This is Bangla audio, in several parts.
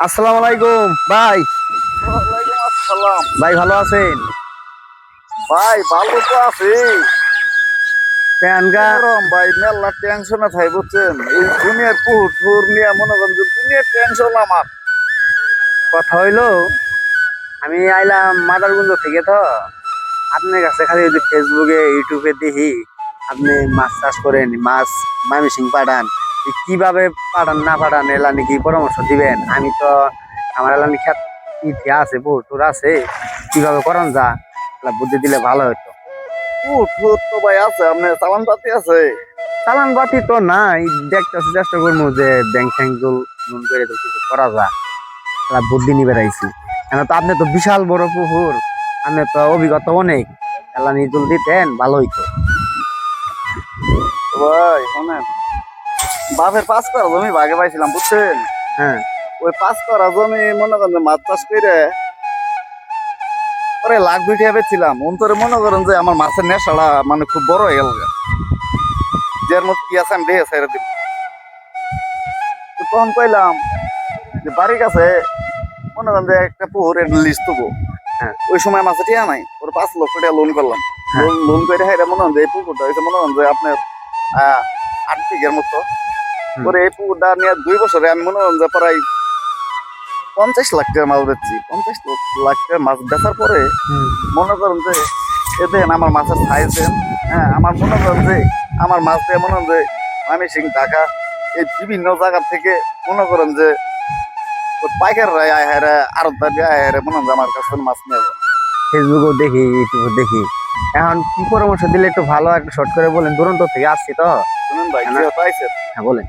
আসসালামু আলাইকুম ভাই। ওয়ালাইকুম আসসালাম। ভাই ভালো আছেন? ভাই ভালো তো আছি। কেনগা? গরম ভাই, মেলা টেনশনে থাই বুঝছেন। এই দুনিয়ার পুহুর টুর নিয়ে মনে করেন যে দুনিয়ার টেনশন আমার। কথা হইলো, আমি আইলাম মাদারগঞ্জ থেকে। তো আপনার কাছে খালি ওই যে ফেসবুকে ইউটিউবে দেখি আপনি মাছ চাষ করেন, মাছ ময়মনসিং পাঠান। কিভাবে পাঠান না পাঠান এলা নাকি পরামর্শ দিবেন? আমি তো আমার এলানি খেত ইতি আছে, পুকুর আছে, কিভাবে করান যা এলা বুদ্ধি দিলে ভালো হতো। পুহুর টুর তো ভাই আছে, আপনার চালান পাতি আছে। চালান বাতি তো নাই, দেখতেছি চেষ্টা করবো যে ব্যাংক ট্যাঙ্ক লোন করে তো কিছু করা যায়। তারা বুদ্ধি নিবে রাইছি। কেন তো আপনি তো বিশাল বড় পুকুর, আপনি তো অভিজ্ঞতা অনেক, এলা নিজুল দিতেন ভালো হইতো। তো ভাই শোনেন, বাপের 5 কাঠা জমি ভাগে পাইছিলাম বুঝছেন। হ্যাঁ। ওই 5 কাঠা জমি মনে করেন যে মাছ চাষ করে পরে লাখ দুইটা বেচছিলাম। অন্তরে মনে করেন যে আমার মাছের নেশাটা মানে খুব বড় হয়ে গেল। যার মধ্যে কি আছে আমি দেখে ছেড়ে দিব। তো তখন কইলাম যে বাড়ির কাছে মনে করেন যে একটা পুকুর লিস্ট দেবো। হ্যাঁ। ওই সময় মাছে টিয়া নাই, ওর 5 লক্ষ টাকা লোন করলাম। হ্যাঁ। লোন করে হ্যাঁ মনে হন যে এই পুকুরটা হয়েছে মনে হন যে আপনার 8 বিঘের মতো। হুম। পরে এই পুকুরটা নিয়ে 2 বছরে আমি মনে হন যে প্রায় 50 লাখ টাকার মাছ বেচছি। 50 লাখ টাকার মাছ বেচার পরে হুম। মনে করেন যে এ দেখেন আমার মাছের সাইজ দেন। হ্যাঁ, আমার মনে করেন যে আমার মাছ দিয়ে মনে হন যে ময়মনসিং, ঢাকা, এই বিভিন্ন জায়গা থেকে মনে করেন যে পাইকার রায় আয় হায় আরো দাবি আয় হায় মনে হয় যে আমার কাছে মাছ নিয়ে যাবে। ফেসবুকেও দেখি, ইউটিউবে দেখি। এখন কি পরামর্শ দিলে একটু ভালো, একটু শর্ট করে বলেন, দুরন্ত থেকে আসছি তো। শুনুন ভাই, হ্যাঁ না? যেহেতু আইসেন হ্যাঁ বলেন।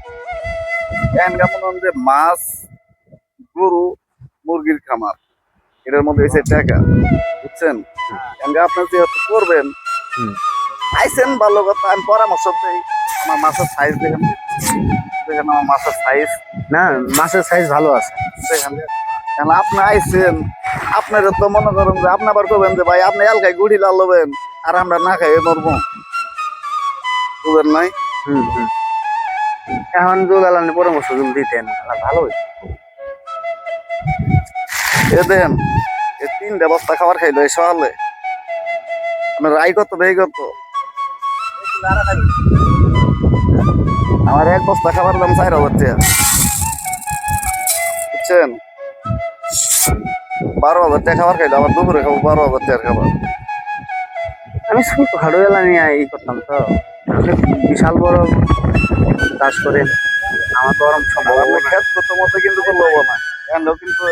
এখানকার মনে হন যে মাছ, গরু, মুরগির খামার, এটার মধ্যে এসে টাকা বুঝছেন। এখানকার আপনার যেহেতু করবেন হুম। আইসেন ভালো কথা, আমি পরামর্শ দিই। আমার মাছের সাইজ দেখেন, দেখেন আমার মাছের সাইজ না, মাছের সাইজ ভালো আছে। দেখেন। কারণ আপনি আইসেন, আপনার তো মনে করেন যে আপনি আবার করবেন যে ভাই আপনি এলাকায় গুড়ি লাল লবেন আর আমরা না খাই মরবো, বুঝেন নাই। হুম হুম। এখন যদি আলানি পরামর্শ যদি দিতেন তাহলে ভালো হইতো। এ দেন, এই 3 বস্তা খাবার খাইলো এই সকালে। আপনার আয় কত ব্যয় কত? আমার 1 বস্তা খাবার দাম 4,000 টাকা বুঝছেন। 12,000 টাকা খাবার খাইলো, আবার দুপুরে খাবো 12,000 টাকার খাবার। আমি ছোট খাটো এলা নিয়ে ই করতাম তো, আপনি বিশাল বড় চাষ করেন, আমার তো ওরম আর সম্ভব হবো আপনি না। খেত কত মতো কিন্তু করলে হবো না। এখনো কিন্তু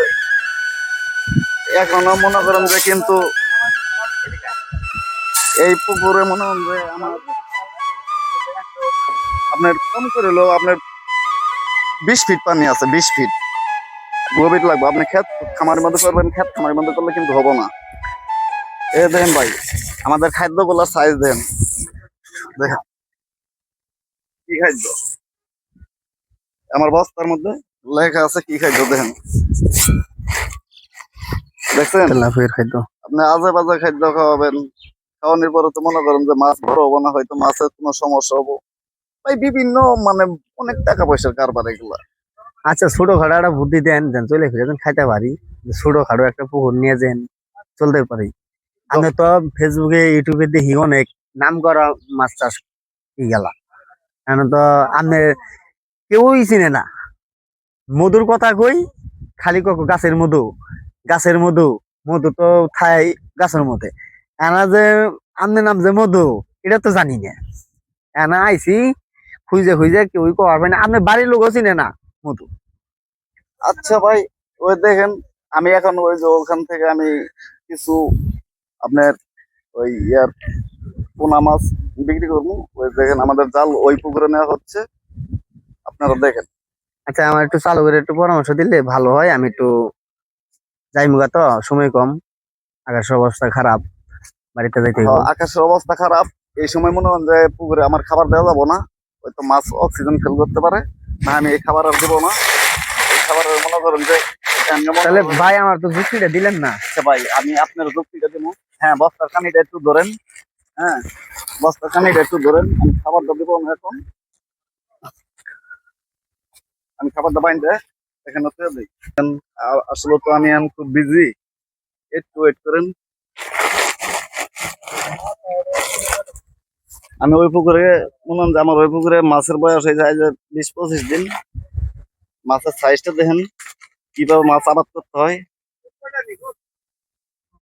এখনো মনে করেন যে কিন্তু এই পুকুরে মনে হন যে আমার আপনার কম করে হলো আপনার 20 ফিট পানি আছে, 20 ফিট গভীর লাগবে। আপনি ক্ষেত খামারের মধ্যে করবেন, ক্ষেত খামারের মধ্যে করলে কিন্তু হবো না। এ দেখেন ভাই, আমাদের খাদ্যগুলোর সাইজ দেন, দেখেন কি খাদ্য আমার বস্তার মধ্যে লেখা আছে, কি খাদ্য দেখেন, দেখছেন। তেলাপিয়ার খাদ্য। আপনি আজে বাজে খাদ্য খাওয়াবেন, খাওয়ানোর পরে তো মনে করেন যে মাছ বড় হবো না, হয়তো মাছের কোনো সমস্যা হবো। ভাই বিভিন্ন মানে অনেক টাকা পয়সার কারবার এগুলা। আচ্ছা, ছোট খাটো একটা বুদ্ধি দেন, দেন চলে ফিরে যেন খাইতে পারি। যে ছোট খাটো একটা পুকুর নিয়ে যেন চলতে পারি। আমি তো ফেসবুকে ইউটিউবে দেখি অনেক নাম করা মাছ চাষ গেলা। এখন তো আপনি কেউই চিনে না। মধুর কথা কই, খালি কক গাছের মধু, গাছের মধু, মধু তো খাই গাছের মধ্যে। এনা যে আমনের নাম যে মধু, এটা তো জানি না। এনা আইছি খুঁজে খুঁজে কেউই কো পারবে না, আপনার বাড়ির লোকও চিনে না মধু। আচ্ছা ভাই, ওই দেখেন আমি এখন ওই যে ওখান থেকে আমি কিছু আপনার ওই ইয়ার পোনা মাছ বিক্রি করবো। ওই দেখেন আমাদের জাল ওই পুকুরে নেওয়া হচ্ছে, আপনারা দেখেন। আচ্ছা, আমার একটু চালু করে একটু পরামর্শ দিলে ভালো হয়। আমি একটু যাইমুগা তো, সময় কম, আকাশের অবস্থা খারাপ, বাড়িতে যাইতে হইব। আকাশের অবস্থা খারাপ, এই সময় মনে হয় যে পুকুরে আমার খাবার দেওয়া যাবো না, হয়তো মাছ অক্সিজেন ফেল করতে পারে। না, আমি এই খাবার আর দেবো না। এই খাবারের মনে করেন যে তাহলে ভাই আমার তো যুক্তিটা দিলেন না। আচ্ছা ভাই, আমি আপনার যুক্তিটা দেবো। হ্যাঁ, বস্তার কানিটা একটু ধরেন। হ্যাঁ, বস্তার কানিটা একটু ধরেন, আমি খাবারটা দেবো না এখন। আমি খাবারটা বাইন্দে এখানে তো দেই। আসলে তো আমি এখন খুব বিজি, একটু ওয়েট করেন। আমি ওই পুকুরে মনে হয় যে আমার ওই পুকুরে মাছের বয়স হয়ে যায় যে 20-25 দিন। মাছের সাইজটা দেখেন কিভাবে মাছ আবাদ করতে হয়।